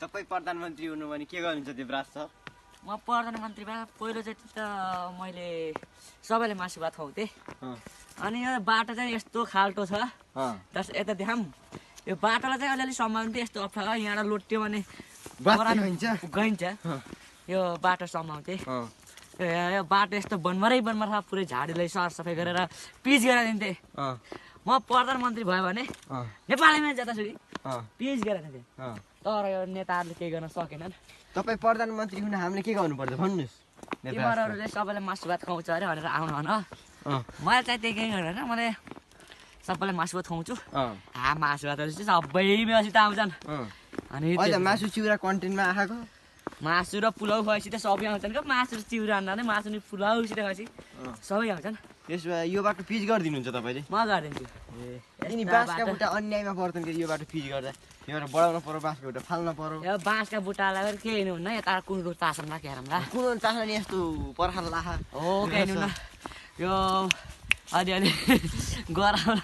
तपाई प्रधानमन्त्री हुनु भने के गर्नुहुन्छ देवराज सर? म प्रधानमन्त्रीमा पहिलोचोटि त मैले सबैले मासु भात खुवाउँथेँ। अनि यो बाटो चाहिँ यस्तो खाल्टो छ। यता देखाऊँ, यो बाटोलाई चाहिँ अलिअलि सम्हाल्नु चाहिँ यस्तो अप्ठ्यारो। यहाँबाट लोट्यो भने गइन्छ। यो बाटो सम्हाल्थे। यो बाटो यस्तो बनमरै छ, पुरै झाडीलाई सरसफाइ गरेर पिच गरेर दिन्थे। म प्रधानमन्त्री भयो भने नेपालैमा जतासुकै पिच गरेर दिन्थे। तर यो नेताहरूले केही गर्न सकेनन्। तपाई प्रधानमन्त्री हुन हामीले के गर्नुपर्छ भन्नुस्? तिमीहरूले सबैलाई मासु भात खुवाउँछ अरे भनेर आउनु भन। मैले चाहिँ त्यही केही गरेन, मैले सबैलाई मासु भात खुवाउँछु। मासु भातहरू चाहिँ सबै मेसित आउँछन्। अनि मासु चिउरा कन्टेन्टमा आएको मासु र पुलाउ खुवाएपछि त सबै आउँछन् क्या। मासु र चिउरा अन्डा नै मासु नि पुलाउसित खुवाएपछि सबै आउँछन्। त्यसो भए यो बाटो पिच गरिदिनुहुन्छ तपाईँले? म गरिदिन्छु। यिनी बाँसका बुट्टा अन्यायमा पर्छन् कि यो बाटो पिच गर्दा? यो बाटो बढाउनु पर्यो, बाँसको बुट्टा फाल्न पर्यो। यो बाँसका बुट्टालाई केही हुन्न, यता कुन चासनला क्यारमला कुन चासन नि यस्तो पर्खाल लाखा हो केही हुन्न। यो अलिअलि गराउला